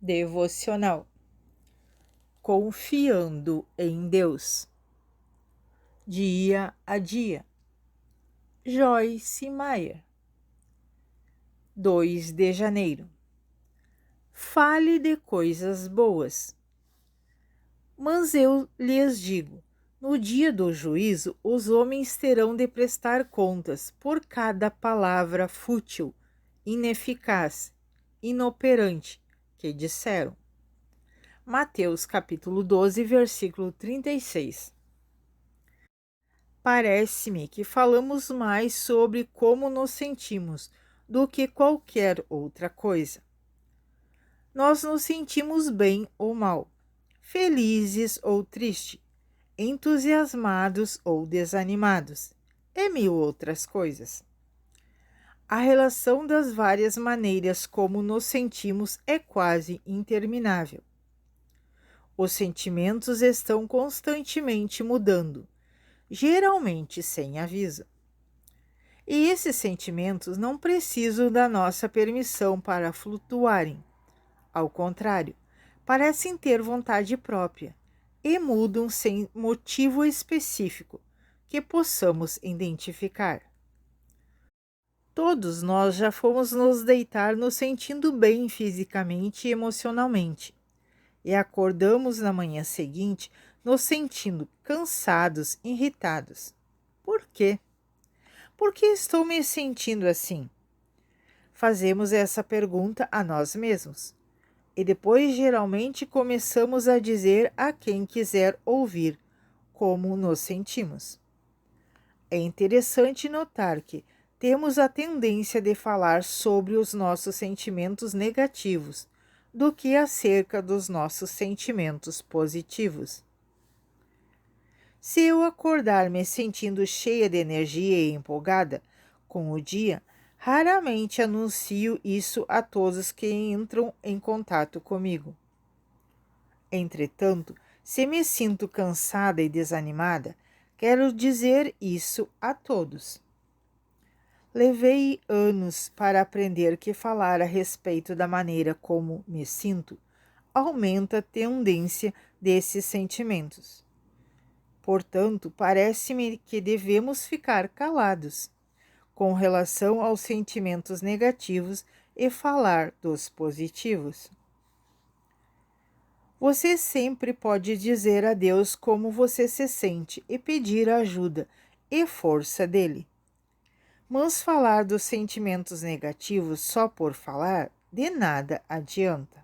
Devocional. Confiando em Deus. Dia a dia. Joyce Meyer. 2 de janeiro. Fale de coisas boas. Mas eu lhes digo, no dia do juízo, os homens terão de prestar contas por cada palavra fútil, ineficaz, inoperante que disseram. Mateus capítulo 12, versículo 36. Parece-me que falamos mais sobre como nos sentimos do que qualquer outra coisa. Nós nos sentimos bem ou mal, felizes ou tristes, entusiasmados ou desanimados, e mil outras coisas. A relação das várias maneiras como nos sentimos é quase interminável. Os sentimentos estão constantemente mudando, geralmente sem aviso. E esses sentimentos não precisam da nossa permissão para flutuarem. Ao contrário, parecem ter vontade própria e mudam sem motivo específico que possamos identificar. Todos nós já fomos nos deitar nos sentindo bem fisicamente e emocionalmente, e acordamos na manhã seguinte nos sentindo cansados, irritados. Por quê? Por que estou me sentindo assim? Fazemos essa pergunta a nós mesmos. E depois geralmente começamos a dizer a quem quiser ouvir como nos sentimos. É interessante notar que temos a tendência de falar sobre os nossos sentimentos negativos do que acerca dos nossos sentimentos positivos. Se eu acordar me sentindo cheia de energia e empolgada com o dia, raramente anuncio isso a todos que entram em contato comigo. Entretanto, se me sinto cansada e desanimada, quero dizer isso a todos. Levei anos para aprender que falar a respeito da maneira como me sinto aumenta a tendência desses sentimentos. Portanto, parece-me que devemos ficar calados com relação aos sentimentos negativos e falar dos positivos. Você sempre pode dizer a Deus como você se sente e pedir a ajuda e força dele. Mas falar dos sentimentos negativos só por falar, de nada adianta.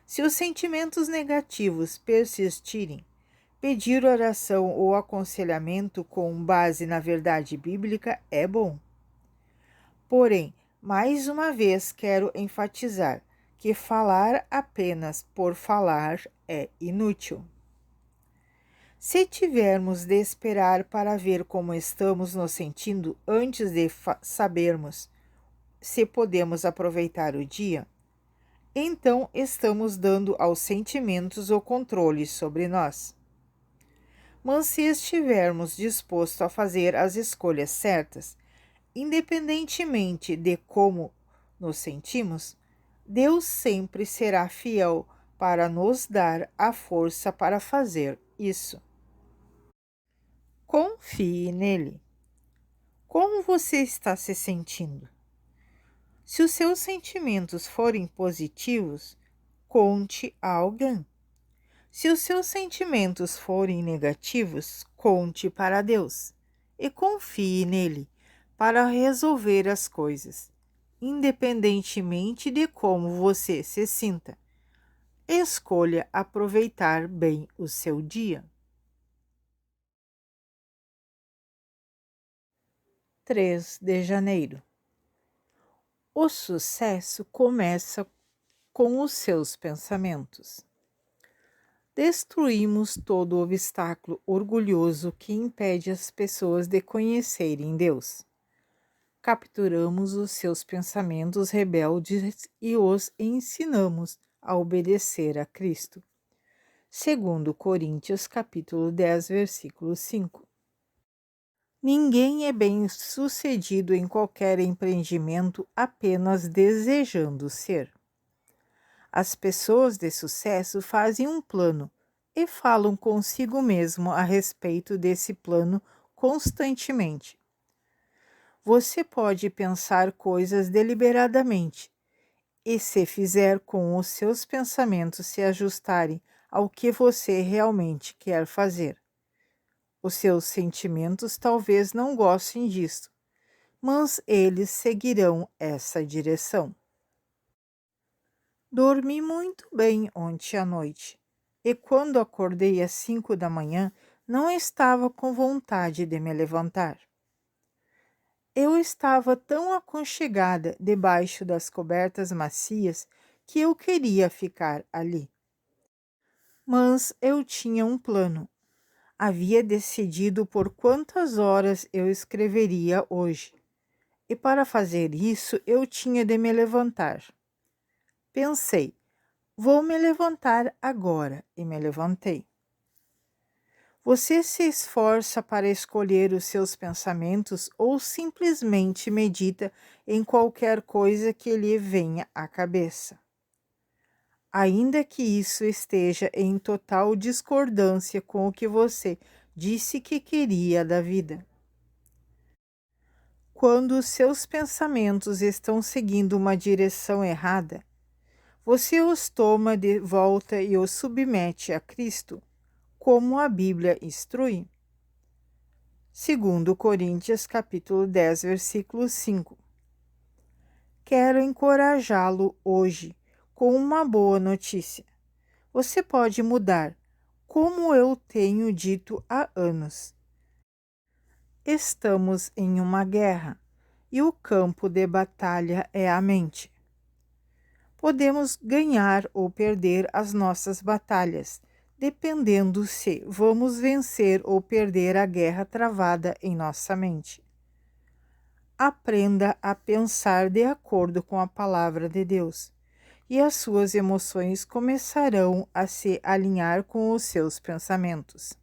Se os sentimentos negativos persistirem, pedir oração ou aconselhamento com base na verdade bíblica é bom. Porém, mais uma vez quero enfatizar que falar apenas por falar é inútil. Se tivermos de esperar para ver como estamos nos sentindo antes de sabermos se podemos aproveitar o dia, então estamos dando aos sentimentos o controle sobre nós. Mas se estivermos dispostos a fazer as escolhas certas, independentemente de como nos sentimos, Deus sempre será fiel para nos dar a força para fazer isso. Confie nele. Como você está se sentindo? Se os seus sentimentos forem positivos, conte a alguém. Se os seus sentimentos forem negativos, conte para Deus e confie nele para resolver as coisas, independentemente de como você se sinta. Escolha aproveitar bem o seu dia. 3 de janeiro. O sucesso começa com os seus pensamentos. Destruímos todo obstáculo orgulhoso que impede as pessoas de conhecerem Deus. Capturamos os seus pensamentos rebeldes e os ensinamos a obedecer a Cristo. Segundo Coríntios capítulo 10, versículo 5. Ninguém é bem-sucedido em qualquer empreendimento apenas desejando ser. As pessoas de sucesso fazem um plano e falam consigo mesmo a respeito desse plano constantemente. Você pode pensar coisas deliberadamente, e se fizer com os seus pensamentos se ajustarem ao que você realmente quer fazer. Os seus sentimentos talvez não gostem disto, mas eles seguirão essa direção. Dormi muito bem ontem à noite, e quando acordei às 5 da manhã, não estava com vontade de me levantar. Eu estava tão aconchegada debaixo das cobertas macias que eu queria ficar ali. Mas eu tinha um plano. Havia decidido por quantas horas eu escreveria hoje. E para fazer isso, eu tinha de me levantar. Pensei, vou me levantar agora, e me levantei. Você se esforça para escolher os seus pensamentos ou simplesmente medita em qualquer coisa que lhe venha à cabeça? Ainda que isso esteja em total discordância com o que você disse que queria da vida. Quando os seus pensamentos estão seguindo uma direção errada, você os toma de volta e os submete a Cristo, como a Bíblia instrui. Segundo Coríntios capítulo 10, versículo 5. Quero encorajá-lo hoje com uma boa notícia. Você pode mudar, como eu tenho dito há anos. Estamos em uma guerra e o campo de batalha é a mente. Podemos ganhar ou perder as nossas batalhas, dependendo se vamos vencer ou perder a guerra travada em nossa mente. Aprenda a pensar de acordo com a palavra de Deus, e as suas emoções começarão a se alinhar com os seus pensamentos.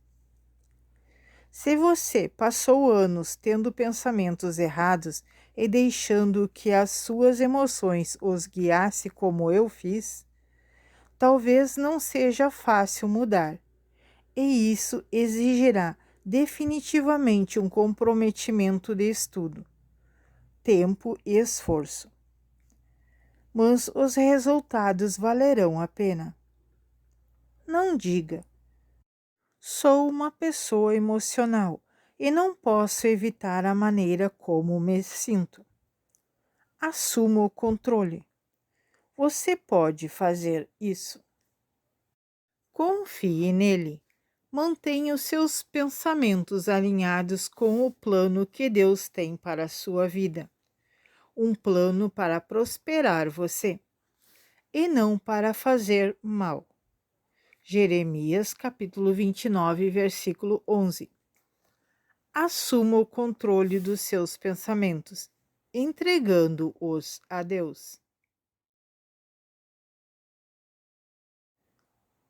Se você passou anos tendo pensamentos errados e deixando que as suas emoções os guiasse como eu fiz, talvez não seja fácil mudar, e isso exigirá definitivamente um comprometimento de estudo, tempo e esforço. Mas os resultados valerão a pena. Não diga: sou uma pessoa emocional e não posso evitar a maneira como me sinto. Assuma o controle. Você pode fazer isso. Confie nele. Mantenha os seus pensamentos alinhados com o plano que Deus tem para a sua vida. Um plano para prosperar você e não para fazer mal. Jeremias capítulo 29, versículo 11. Assuma o controle dos seus pensamentos, entregando-os a Deus.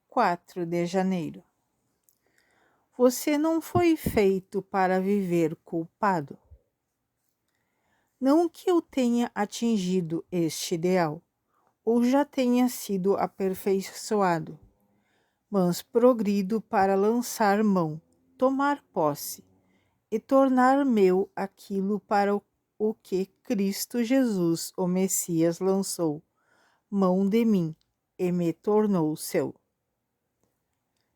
4 de janeiro. Você não foi feito para viver culpado. Não que eu tenha atingido este ideal, ou já tenha sido aperfeiçoado, mas progrido para lançar mão, tomar posse e tornar meu aquilo para o que Cristo Jesus, o Messias, lançou mão de mim e me tornou seu.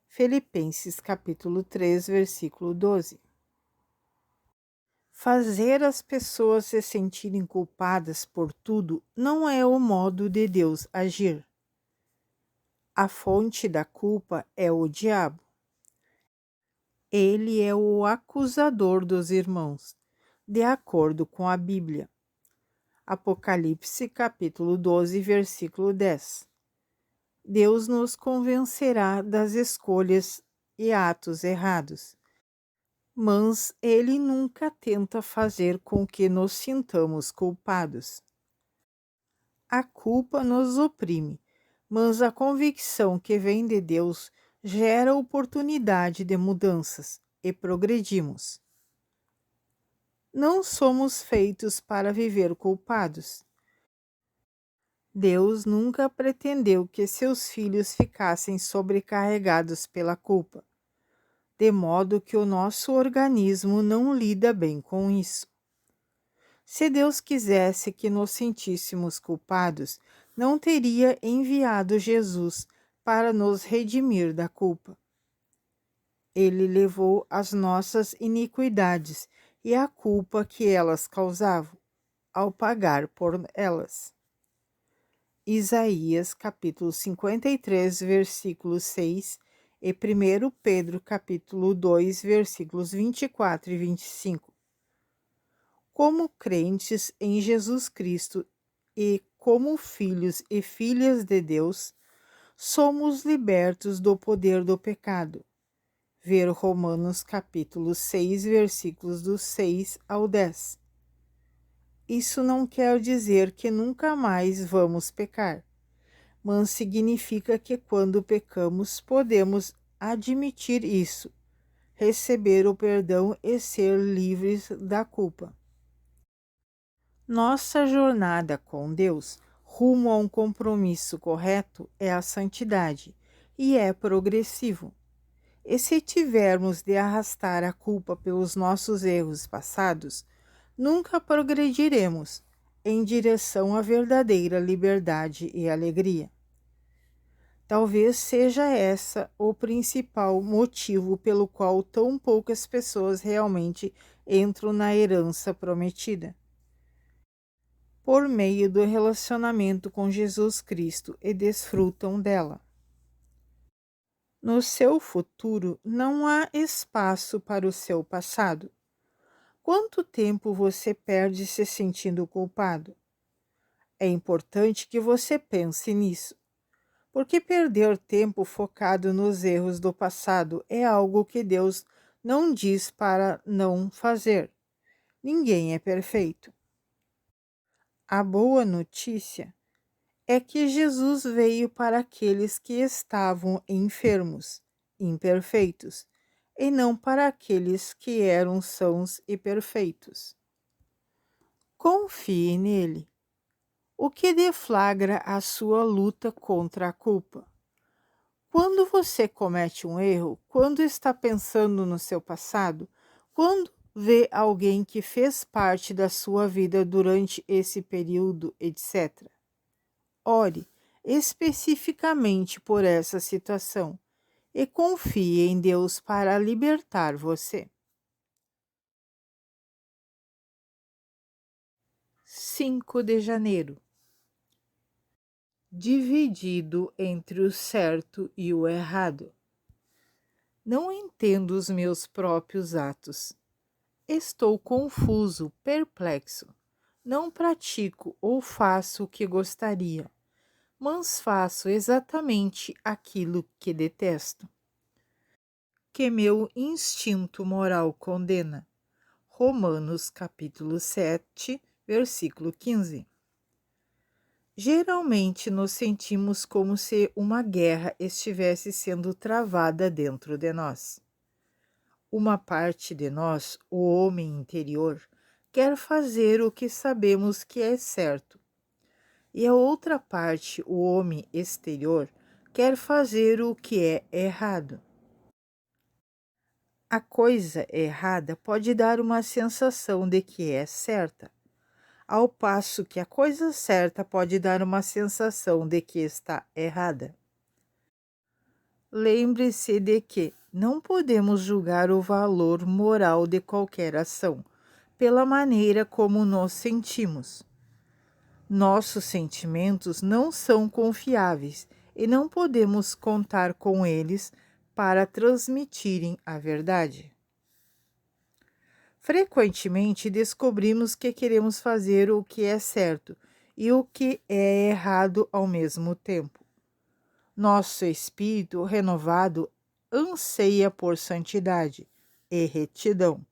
Filipenses capítulo 3, versículo 12. Fazer as pessoas se sentirem culpadas por tudo não é o modo de Deus agir. A fonte da culpa é o diabo. Ele é o acusador dos irmãos, de acordo com a Bíblia. Apocalipse capítulo 12, versículo 10. Deus nos convencerá das escolhas e atos errados, mas Ele nunca tenta fazer com que nos sintamos culpados. A culpa nos oprime, mas a convicção que vem de Deus gera oportunidade de mudanças e progredimos. Não somos feitos para viver culpados. Deus nunca pretendeu que seus filhos ficassem sobrecarregados pela culpa, de modo que o nosso organismo não lida bem com isso. Se Deus quisesse que nos sentíssemos culpados, não teria enviado Jesus para nos redimir da culpa. Ele levou as nossas iniquidades e a culpa que elas causavam, ao pagar por elas. Isaías capítulo 53, versículo 6 e 1 Pedro capítulo 2, versículos 24 e 25. Como crentes em Jesus Cristo e como filhos e filhas de Deus, somos libertos do poder do pecado. Ver Romanos capítulo 6, versículos do 6 ao 10. Isso não quer dizer que nunca mais vamos pecar, mas significa que quando pecamos podemos admitir isso, receber o perdão e ser livres da culpa. Nossa jornada com Deus, rumo a um compromisso correto, é a santidade e é progressivo. E se tivermos de arrastar a culpa pelos nossos erros passados, nunca progrediremos em direção à verdadeira liberdade e alegria. Talvez seja essa o principal motivo pelo qual tão poucas pessoas realmente entram na herança prometida. Por meio do relacionamento com Jesus Cristo e desfrutam dela. No seu futuro não há espaço para o seu passado. Quanto tempo você perde se sentindo culpado? É importante que você pense nisso, porque perder tempo focado nos erros do passado é algo que Deus não diz para não fazer. Ninguém é perfeito. A boa notícia é que Jesus veio para aqueles que estavam enfermos, imperfeitos, e não para aqueles que eram sãos e perfeitos. Confie nele. O que deflagra a sua luta contra a culpa? Quando você comete um erro, quando está pensando no seu passado, quando vê alguém que fez parte da sua vida durante esse período, etc. Ore especificamente por essa situação e confie em Deus para libertar você. 5 de janeiro. Dividido entre o certo e o errado. Não entendo os meus próprios atos. Estou confuso, perplexo. Não pratico ou faço o que gostaria, mas faço exatamente aquilo que detesto, que meu instinto moral condena. Romanos capítulo 7, versículo 15. Geralmente nos sentimos como se uma guerra estivesse sendo travada dentro de nós. Uma parte de nós, o homem interior, quer fazer o que sabemos que é certo, e a outra parte, o homem exterior, quer fazer o que é errado. A coisa errada pode dar uma sensação de que é certa, ao passo que a coisa certa pode dar uma sensação de que está errada. Lembre-se de que não podemos julgar o valor moral de qualquer ação pela maneira como nos sentimos. Nossos sentimentos não são confiáveis e não podemos contar com eles para transmitirem a verdade. Frequentemente descobrimos que queremos fazer o que é certo e o que é errado ao mesmo tempo. Nosso espírito renovado anseia por santidade e retidão,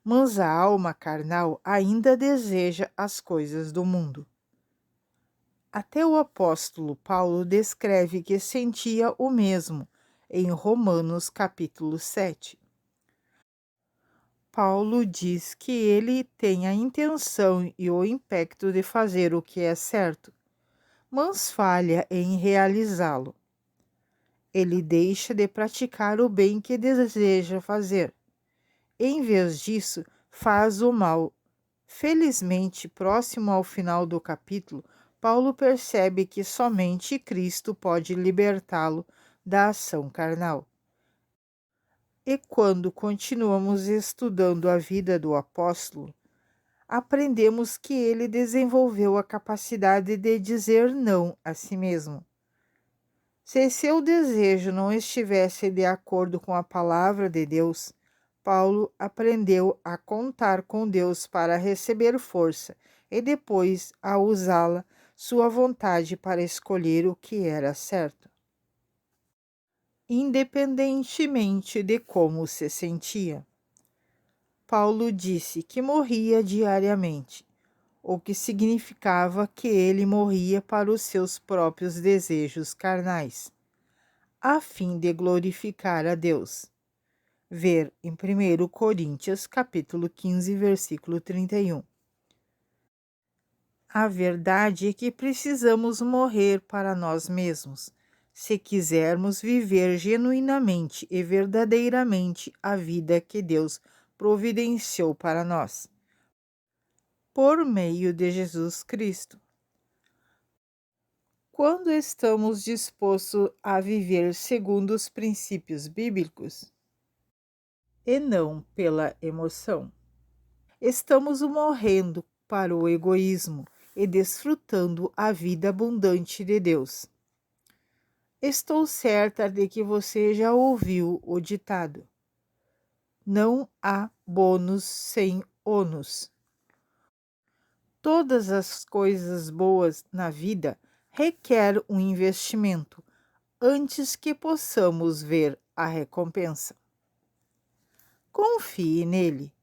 mas a alma carnal ainda deseja as coisas do mundo. Até o apóstolo Paulo descreve que sentia o mesmo em Romanos capítulo 7. Paulo diz que ele tem a intenção e o ímpeto de fazer o que é certo, mas falha em realizá-lo. Ele deixa de praticar o bem que deseja fazer. Em vez disso, faz o mal. Felizmente, próximo ao final do capítulo, Paulo percebe que somente Cristo pode libertá-lo da ação carnal. E quando continuamos estudando a vida do apóstolo, aprendemos que ele desenvolveu a capacidade de dizer não a si mesmo. Se seu desejo não estivesse de acordo com a palavra de Deus, Paulo aprendeu a contar com Deus para receber força e depois a usá-la, sua vontade para escolher o que era certo. Independentemente de como se sentia. Paulo disse que morria diariamente, o que significava que ele morria para os seus próprios desejos carnais, a fim de glorificar a Deus. Ver em 1 Coríntios, capítulo 15, versículo 31. A verdade é que precisamos morrer para nós mesmos, se quisermos viver genuinamente e verdadeiramente a vida que Deus providenciou para nós, por meio de Jesus Cristo. Quando estamos dispostos a viver segundo os princípios bíblicos, e não pela emoção, estamos morrendo para o egoísmo e desfrutando a vida abundante de Deus. Estou certa de que você já ouviu o ditado: não há bônus sem ônus. Todas as coisas boas na vida requerem um investimento antes que possamos ver a recompensa. Confie nele.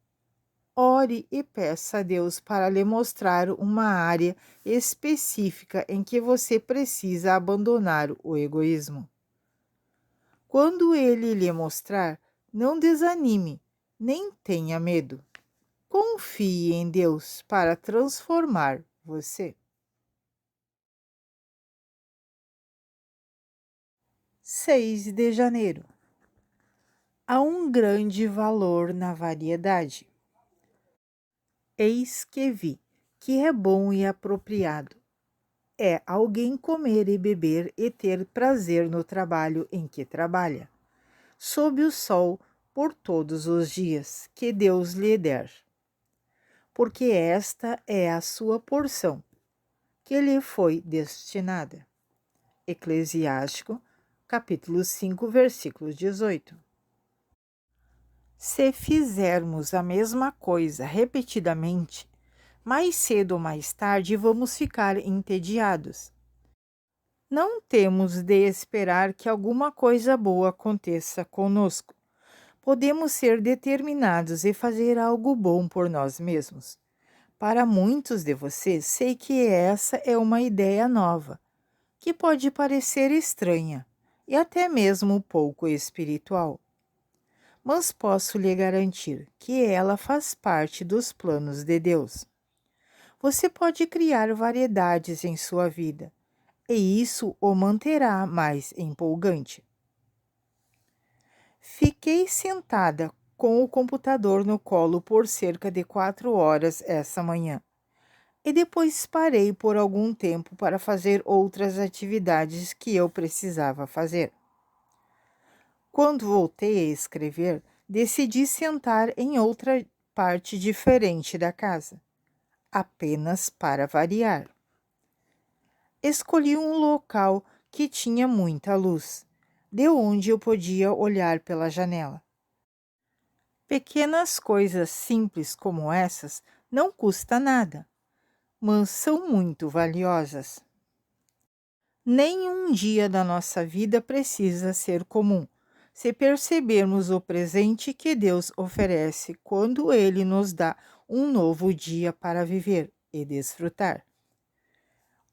Ore e peça a Deus para lhe mostrar uma área específica em que você precisa abandonar o egoísmo. Quando ele lhe mostrar, não desanime, nem tenha medo. Confie em Deus para transformar você. 6 de janeiro. Há um grande valor na variedade. Eis que vi que é bom e apropriado é alguém comer e beber e ter prazer no trabalho em que trabalha, sob o sol por todos os dias que Deus lhe der. Porque esta é a sua porção, que lhe foi destinada. Eclesiástico, capítulo 5, versículo 18. Se fizermos a mesma coisa repetidamente, mais cedo ou mais tarde vamos ficar entediados. Não temos de esperar que alguma coisa boa aconteça conosco. Podemos ser determinados e fazer algo bom por nós mesmos. Para muitos de vocês, sei que essa é uma ideia nova, que pode parecer estranha e até mesmo pouco espiritual. Mas posso lhe garantir que ela faz parte dos planos de Deus. Você pode criar variedades em sua vida, e isso o manterá mais empolgante. Fiquei sentada com o computador no colo por cerca de 4 horas essa manhã, e depois parei por algum tempo para fazer outras atividades que eu precisava fazer. Quando voltei a escrever, decidi sentar em outra parte diferente da casa, apenas para variar. Escolhi um local que tinha muita luz, de onde eu podia olhar pela janela. Pequenas coisas simples como essas não custam nada, mas são muito valiosas. Nenhum dia da nossa vida precisa ser comum, se percebermos o presente que Deus oferece quando Ele nos dá um novo dia para viver e desfrutar.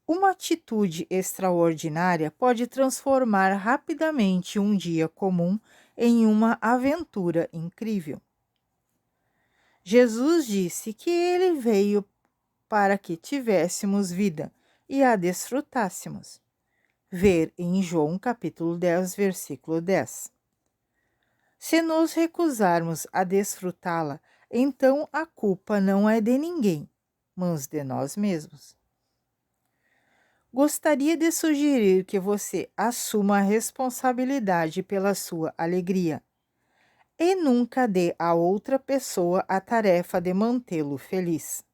Uma atitude extraordinária pode transformar rapidamente um dia comum em uma aventura incrível. Jesus disse que Ele veio para que tivéssemos vida e a desfrutássemos. Ver em João capítulo 10, versículo 10. Se nos recusarmos a desfrutá-la, então a culpa não é de ninguém, mas de nós mesmos. Gostaria de sugerir que você assuma a responsabilidade pela sua alegria e nunca dê a outra pessoa a tarefa de mantê-lo feliz.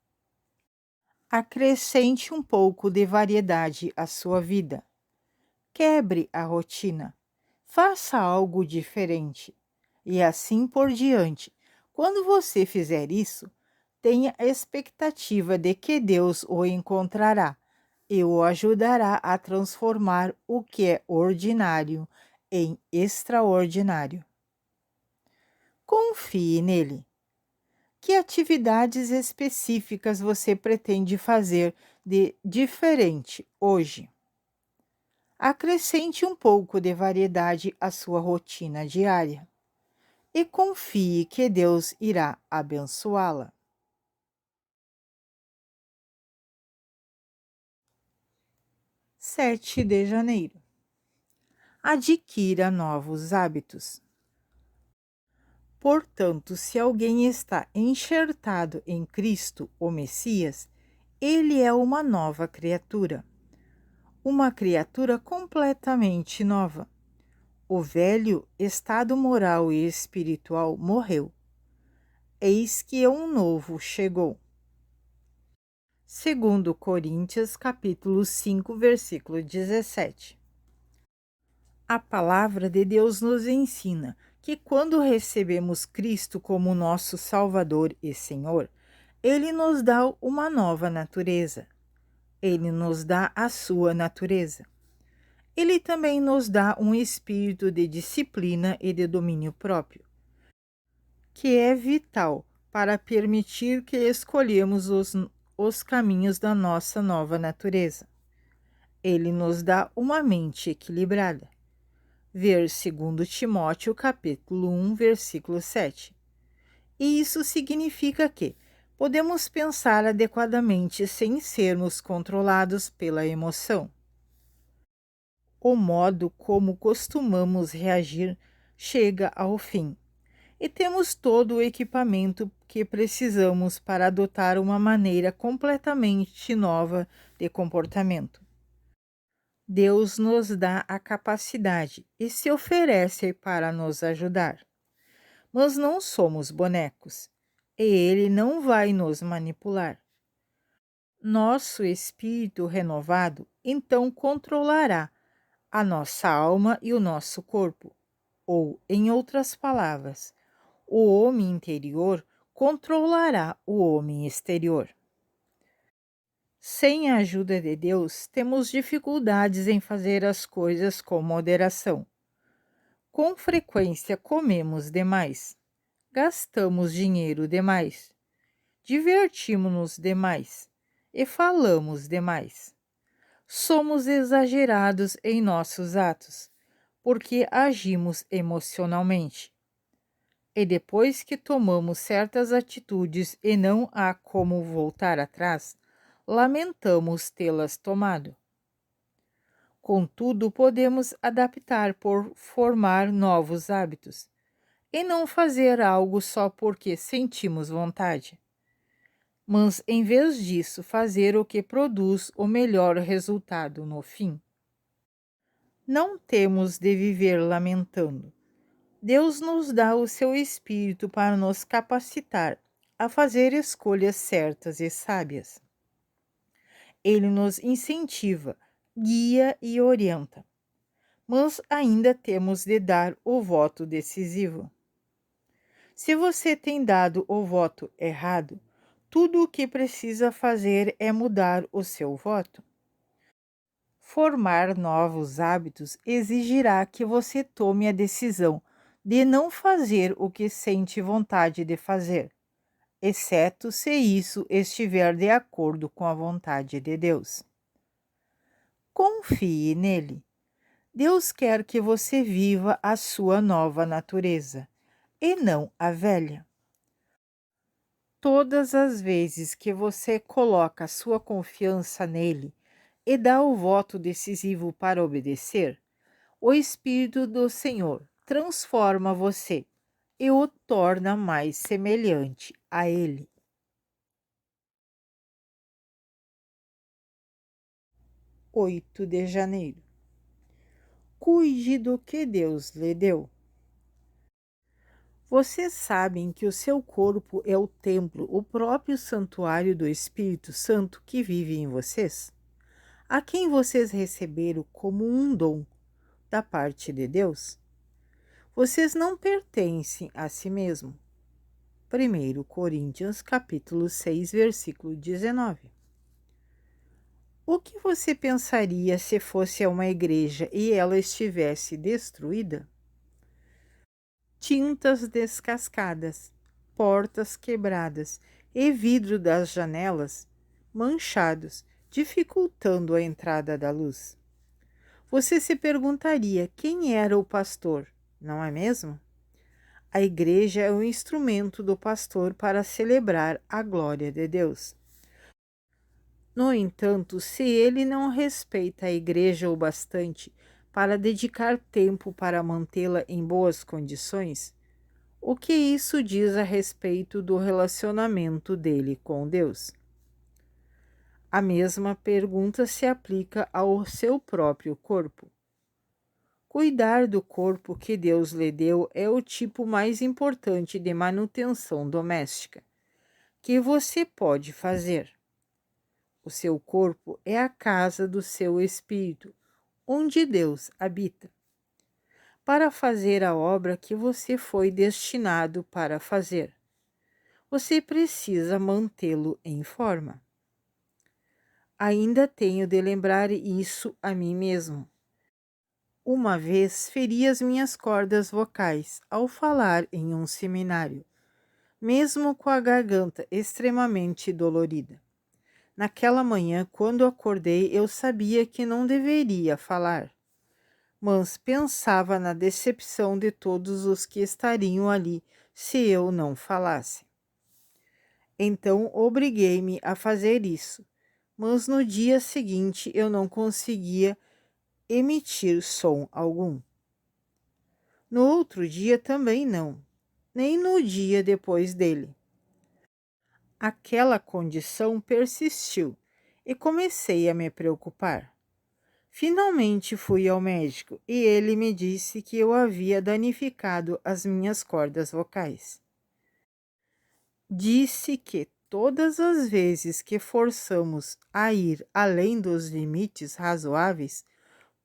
Acrescente um pouco de variedade à sua vida. Quebre a rotina. Faça algo diferente. E assim por diante. Quando você fizer isso, tenha a expectativa de que Deus o encontrará e o ajudará a transformar o que é ordinário em extraordinário. Confie nele. Que atividades específicas você pretende fazer de diferente hoje? Acrescente um pouco de variedade à sua rotina diária e confie que Deus irá abençoá-la. 7 de janeiro. Adquira novos hábitos. Portanto, se alguém está enxertado em Cristo, o Messias, ele é uma criatura completamente nova. O velho estado moral e espiritual morreu. Eis que um novo chegou. Segundo Coríntios, capítulo 5, versículo 17. A palavra de Deus nos ensina que quando recebemos Cristo como nosso Salvador e Senhor, Ele nos dá uma nova natureza. Ele nos dá a sua natureza. Ele também nos dá um espírito de disciplina e de domínio próprio, que é vital para permitir que escolhemos os caminhos da nossa nova natureza. Ele nos dá uma mente equilibrada. Ver 2 Timóteo capítulo 1, versículo 7. E isso significa que podemos pensar adequadamente sem sermos controlados pela emoção. O modo como costumamos reagir chega ao fim, e temos todo o equipamento que precisamos para adotar uma maneira completamente nova de comportamento. Deus nos dá a capacidade e se oferece para nos ajudar. Mas não somos bonecos, e Ele não vai nos manipular. Nosso espírito renovado então controlará a nossa alma e o nosso corpo, ou, em outras palavras, o homem interior controlará o homem exterior. Sem a ajuda de Deus, temos dificuldades em fazer as coisas com moderação. Com frequência comemos demais, gastamos dinheiro demais, divertimos-nos demais e falamos demais. Somos exagerados em nossos atos, porque agimos emocionalmente. E depois que tomamos certas atitudes e não há como voltar atrás, lamentamos tê-las tomado. Contudo, podemos adaptar por formar novos hábitos e não fazer algo só porque sentimos vontade, mas em vez disso fazer o que produz o melhor resultado no fim. Não temos de viver lamentando. Deus nos dá o seu Espírito para nos capacitar a fazer escolhas certas e sábias. Ele nos incentiva, guia e orienta. Mas ainda temos de dar o voto decisivo. Se você tem dado o voto errado, tudo o que precisa fazer é mudar o seu voto. Formar novos hábitos exigirá que você tome a decisão de não fazer o que sente vontade de fazer, exceto se isso estiver de acordo com a vontade de Deus. Confie nele. Deus quer que você viva a sua nova natureza, e não a velha. Todas as vezes que você coloca sua confiança nele, e dá o voto decisivo para obedecer, o Espírito do Senhor transforma você e o torna mais semelhante a Ele. 8 de janeiro. Cuide do que Deus lhe deu. Vocês sabem que o seu corpo é o templo, o próprio santuário do Espírito Santo que vive em vocês, a quem vocês receberam como um dom da parte de Deus. Vocês não pertencem a si mesmo. 1 Coríntios capítulo 6, versículo 19. O que você pensaria se fosse a uma igreja e ela estivesse destruída? Tintas descascadas, portas quebradas e vidro das janelas manchados, dificultando a entrada da luz. Você se perguntaria quem era o pastor, não é mesmo? A igreja é o instrumento do pastor para celebrar a glória de Deus. No entanto, se ele não respeita a igreja o bastante para dedicar tempo para mantê-la em boas condições, o que isso diz a respeito do relacionamento dele com Deus? A mesma pergunta se aplica ao seu próprio corpo. Cuidar do corpo que Deus lhe deu é o tipo mais importante de manutenção doméstica que você pode fazer. O seu corpo é a casa do seu espírito, onde Deus habita. Para fazer a obra que você foi destinado para fazer, você precisa mantê-lo em forma. Ainda tenho de lembrar isso a mim mesmo. Uma vez feri as minhas cordas vocais ao falar em um seminário, mesmo com a garganta extremamente dolorida. Naquela manhã, quando acordei, eu sabia que não deveria falar, mas pensava na decepção de todos os que estariam ali se eu não falasse. Então, obriguei-me a fazer isso, mas no dia seguinte eu não conseguia emitir som algum. No outro dia também não, nem no dia depois dele. Aquela condição persistiu e comecei a me preocupar. Finalmente fui ao médico e ele me disse que eu havia danificado as minhas cordas vocais. Disse que todas as vezes que forçamos a ir além dos limites razoáveis,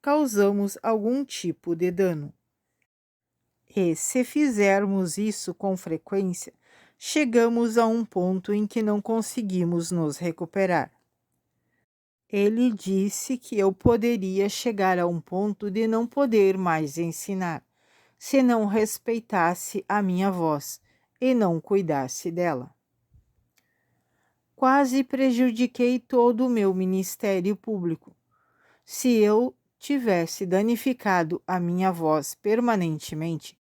causamos algum tipo de dano. E se fizermos isso com frequência, chegamos a um ponto em que não conseguimos nos recuperar. Ele disse que eu poderia chegar a um ponto de não poder mais ensinar, se não respeitasse a minha voz e não cuidasse dela. Quase prejudiquei todo o meu ministério público. Se eu tivesse danificado a minha voz permanentemente,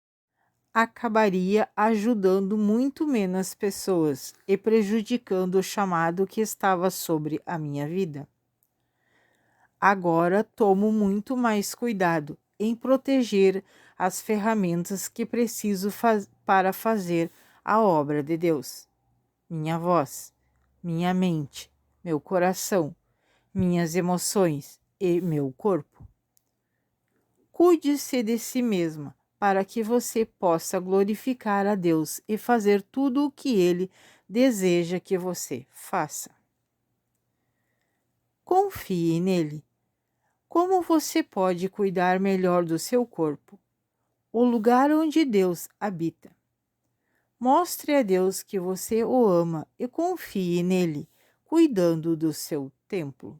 acabaria ajudando muito menos pessoas e prejudicando o chamado que estava sobre a minha vida. Agora tomo muito mais cuidado em proteger as ferramentas que preciso para fazer a obra de Deus. Minha voz, minha mente, meu coração, minhas emoções e meu corpo. Cuide-se de si mesma, para que você possa glorificar a Deus e fazer tudo o que Ele deseja que você faça. Confie nele. Como você pode cuidar melhor do seu corpo, o lugar onde Deus habita? Mostre a Deus que você o ama e confie nele, cuidando do seu templo.